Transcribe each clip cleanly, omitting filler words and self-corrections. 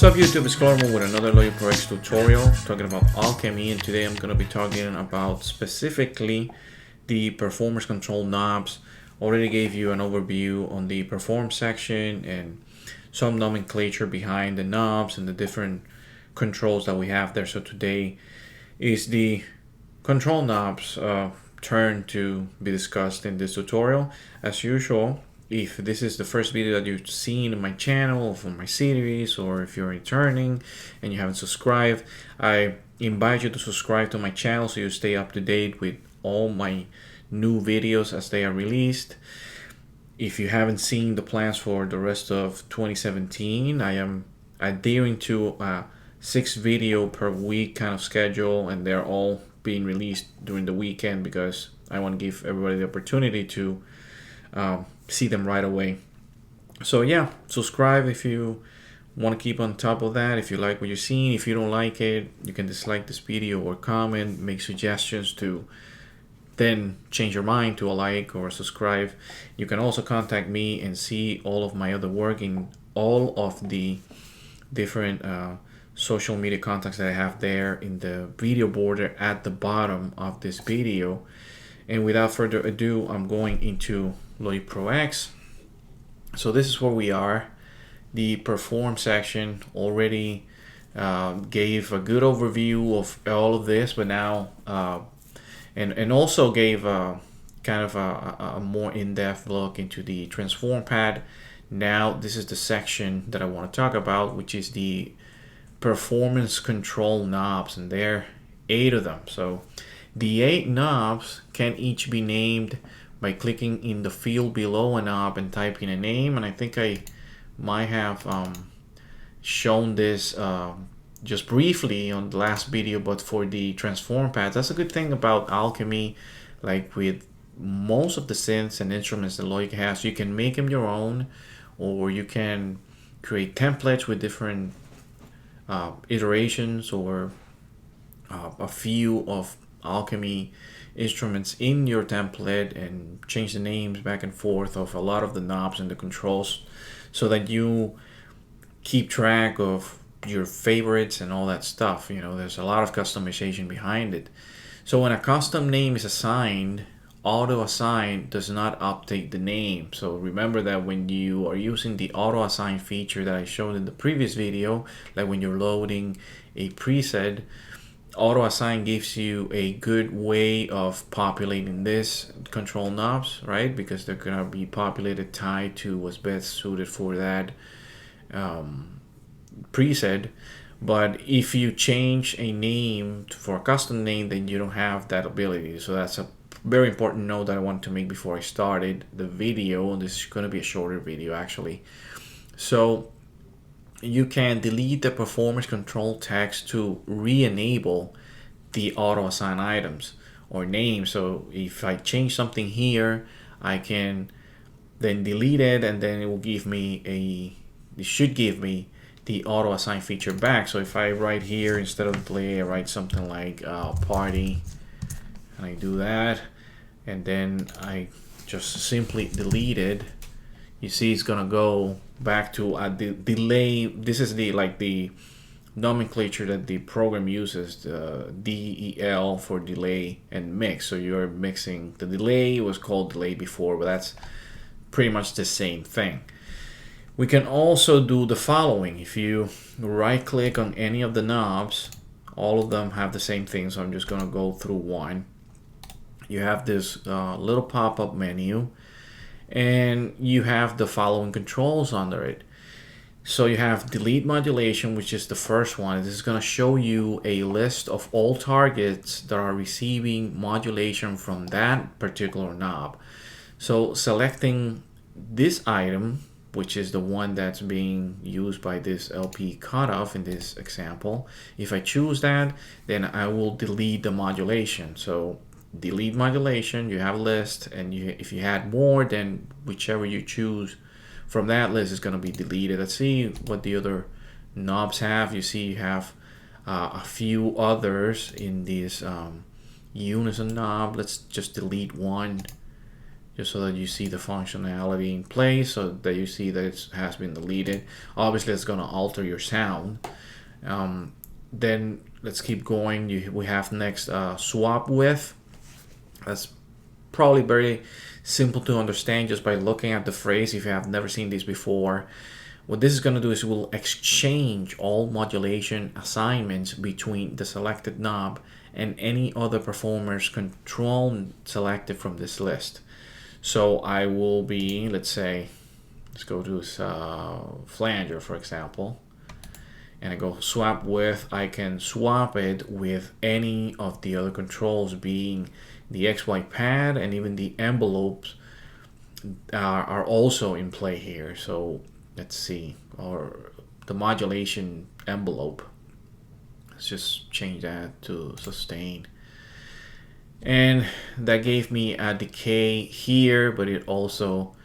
What's up YouTube, it's Clormo with another Logic Pro X tutorial talking about Alchemy, and today I'm going to be talking about specifically the performance control knobs. Already gave you an overview on the perform section and some nomenclature behind the knobs and the different controls that we have there. So today is the control knobs turn to be discussed in this tutorial. As usual, if this is the first video that you've seen in my channel from my series, or if you're returning and you haven't subscribed, I invite you to subscribe to my channel so you stay up to date with all my new videos as they are released. If you haven't seen the plans for the rest of 2017, I am adhering to a 6 video per week kind of schedule, and they're all being released during the weekend because I want to give everybody the opportunity to see them right away. So yeah, subscribe if you want to keep on top of that. If you like what you're seeing, if you don't like it, you can dislike this video or comment, make suggestions to then change your mind to a like or a subscribe. You can also contact me and see all of my other work in all of the different social media contacts that I have there in the video border at the bottom of this video. And without further ado, I'm going into Logic Pro X. So this is where we are. The perform section already gave a good overview of all of this, but now and also gave kind of a more in-depth look into the transform pad. Now this is the section that I want to talk about, which is the performance control knobs, and there are 8 of them. So the 8 knobs can each be named by clicking in the field below a knob and typing a name. And I think I might have shown this just briefly on the last video, but for the transform pads, that's a good thing about Alchemy. Like with most of the synths and instruments that Logic has, you can make them your own, or you can create templates with different iterations or a few of Alchemy instruments in your template and change the names back and forth of a lot of the knobs and the controls so that you keep track of your favorites and all that stuff. You know, there's a lot of customization behind it. So when a custom name is assigned, auto assign does not update the name. So remember that when you are using the auto assign feature that I showed in the previous video, like when you're loading a preset, auto assign gives you a good way of populating this control knobs, right? Because they're gonna be populated tied to what's best suited for that preset. But if you change a name for a custom name, then you don't have that ability. So that's a very important note that I wanted to make before I started the video. And this is going to be a shorter video actually. So you can delete the performance control text to re-enable the auto assign items or names. So if I change something here, I can then delete it, and then it will give me it should give me the auto assign feature back. So if I write here, instead of play, I write something like party, and I do that, and then I just simply delete it, you see it's gonna go back to the delay. This is the nomenclature that the program uses, the DEL for delay and mix. So you're mixing the delay. It was called delay before, but that's pretty much the same thing. We can also do the following. If you right click on any of the knobs, all of them have the same thing. So I'm just gonna go through one. You have this little pop-up menu, and you have the following controls under it. So you have delete modulation, which is the first one. This is going to show you a list of all targets that are receiving modulation from that particular knob. So selecting this item, which is the one that's being used by this LP cutoff in this example, if I choose that, then I will delete the modulation. So delete modulation, you have a list, and if you had more, then whichever you choose from that list is going to be deleted. Let's see what the other knobs have. You see you have a few others in this unison knob. Let's just delete one just so that you see the functionality in place, so that you see that it has been deleted. Obviously, it's going to alter your sound. Then let's keep going. We have next swap with. That's probably very simple to understand just by looking at the phrase if you have never seen this before. What this is going to do is it will exchange all modulation assignments between the selected knob and any other performer's control selected from this list. So I will be, let's go to flanger, for example, and I go swap with. I can swap it with any of the other controls, being the XY pad, and even the envelopes are also in play here. So let's see, or the modulation envelope. Let's just change that to sustain. And that gave me a decay here, but it also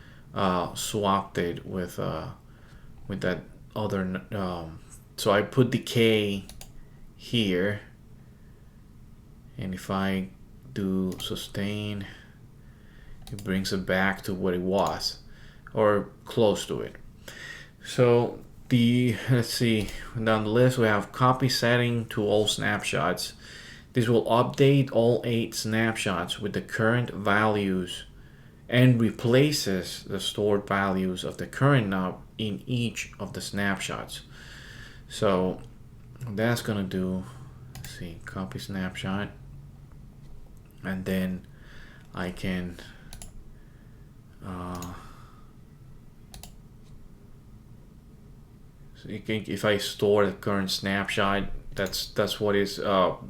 swapped it with that other. So I put decay here, and if I do sustain, it brings it back to what it was, or close to it. So let's see, down the list we have copy setting to all snapshots. This will update all 8 snapshots with the current values and replaces the stored values of the current knob in each of the snapshots. So that's gonna do, let's see, copy snapshot, and then I can so if I store the current snapshot, that's what is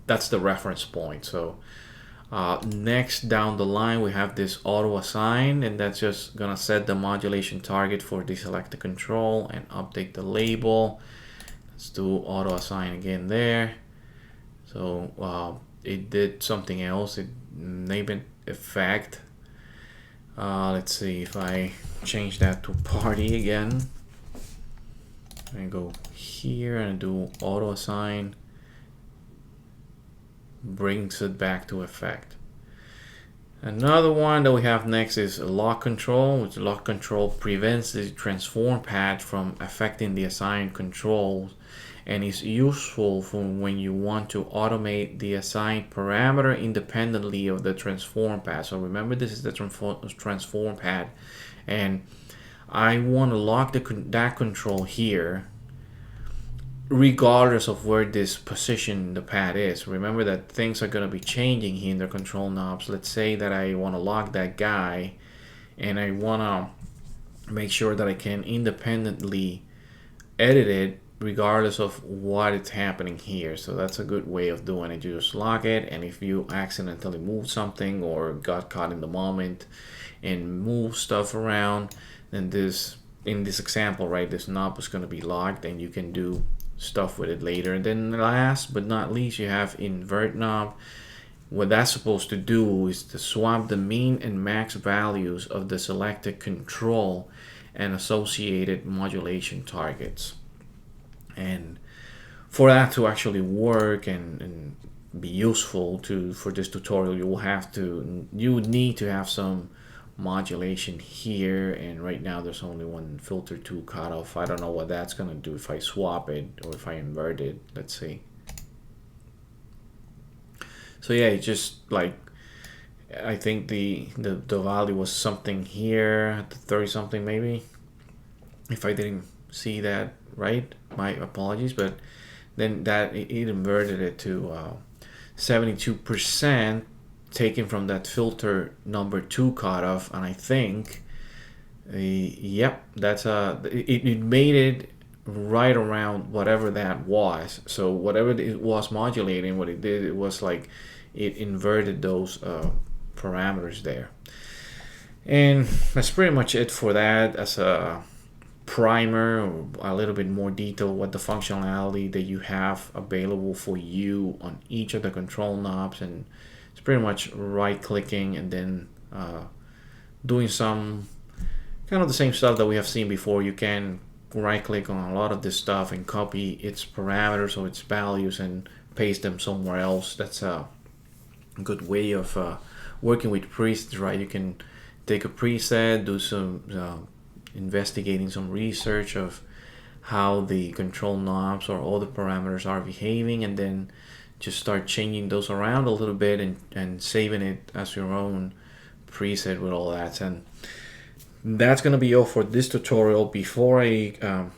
that's the reference point. So next down the line we have this auto assign, and that's just gonna set the modulation target for the selected control and update the label. Let's do auto assign again there. So it did something else. It named it effect. Let's see if I change that to party again. And go here and do auto assign, brings it back to effect. Another one that we have next is lock control, which lock control prevents the transform pad from affecting the assigned controls, and is useful for when you want to automate the assigned parameter independently of the transform pad. So remember, this is the transform pad, and I want to lock that control here regardless of where this position the pad is. Remember that things are going to be changing here in the control knobs. Let's say that I want to lock that guy, and I want to make sure that I can independently edit it regardless of what is happening here. So that's a good way of doing it. You just lock it, and if you accidentally move something or got caught in the moment and move stuff around, then in this example, right, this knob is going to be locked, and you can do stuff with it later. And then last but not least, you have invert knob. What that's supposed to do is to swap the mean and max values of the selected control and associated modulation targets. And for that to actually work and be useful for this tutorial, you need to have some modulation here, and right now there's only one filter 2 cutoff. I don't know what that's gonna do if I swap it or if I invert it. Let's see. So yeah, it just like, I think the value was something here at the 30 something maybe. If I didn't see that right, my apologies. But then that it inverted it to 72%, taken from that filter number 2 cutoff, and I think yep, that's it made it right around whatever that was. So whatever it was modulating, what it did, it was like it inverted those parameters there. And that's pretty much it for that. As a primer, or a little bit more detail what the functionality that you have available for you on each of the control knobs. And it's pretty much right clicking and then doing some kind of the same stuff that we have seen before. You can right click on a lot of this stuff and copy its parameters or its values and paste them somewhere else. That's a good way of working with presets, right? You can take a preset, do some investigating some research of how the control knobs or all the parameters are behaving, and then just start changing those around a little bit and saving it as your own preset with all that. And that's gonna be all for this tutorial. Before I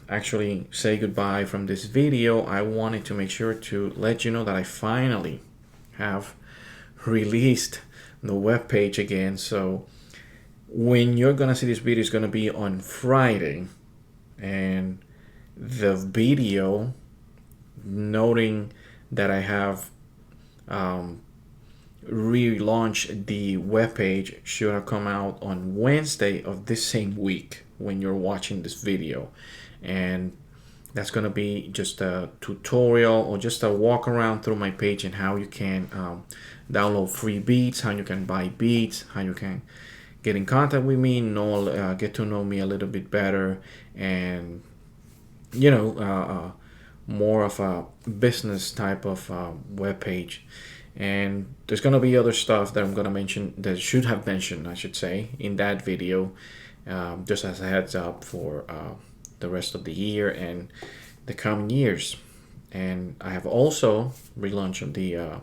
actually say goodbye from this video, I wanted to make sure to let you know that I finally have released the web page again. So when you're gonna see this video is gonna be on Friday, and the video noting that I have relaunched the webpage should have come out on Wednesday of this same week when you're watching this video. And that's going to be just a tutorial or just a walk around through my page and how you can download free beats, how you can buy beats, how you can get in contact with me, get to know me a little bit better, and more of a business type of web page. And there's going to be other stuff that I'm going to mention, that should have mentioned, I should say, in that video, just as a heads up for the rest of the year and the coming years. And I have also relaunched the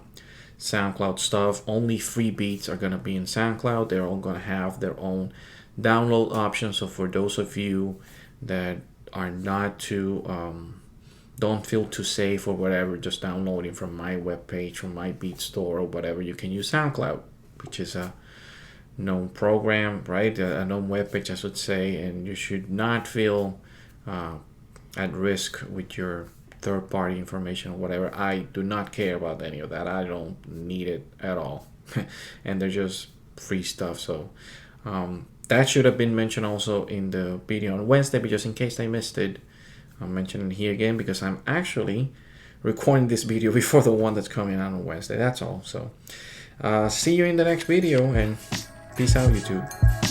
SoundCloud stuff. Only free beats are going to be in SoundCloud. They're all going to have their own download options. So for those of you that are not too don't feel too safe or whatever, just downloading from my webpage, from my beat store or whatever, you can use SoundCloud, which is a known program, right? A known webpage, I should say, and you should not feel at risk with your third-party information or whatever. I do not care about any of that. I don't need it at all. And they're just free stuff. So that should have been mentioned also in the video on Wednesday, but just in case I missed it, I'm mentioning it here again because I'm actually recording this video before the one that's coming out on Wednesday. That's all. So see you in the next video, and peace out, YouTube.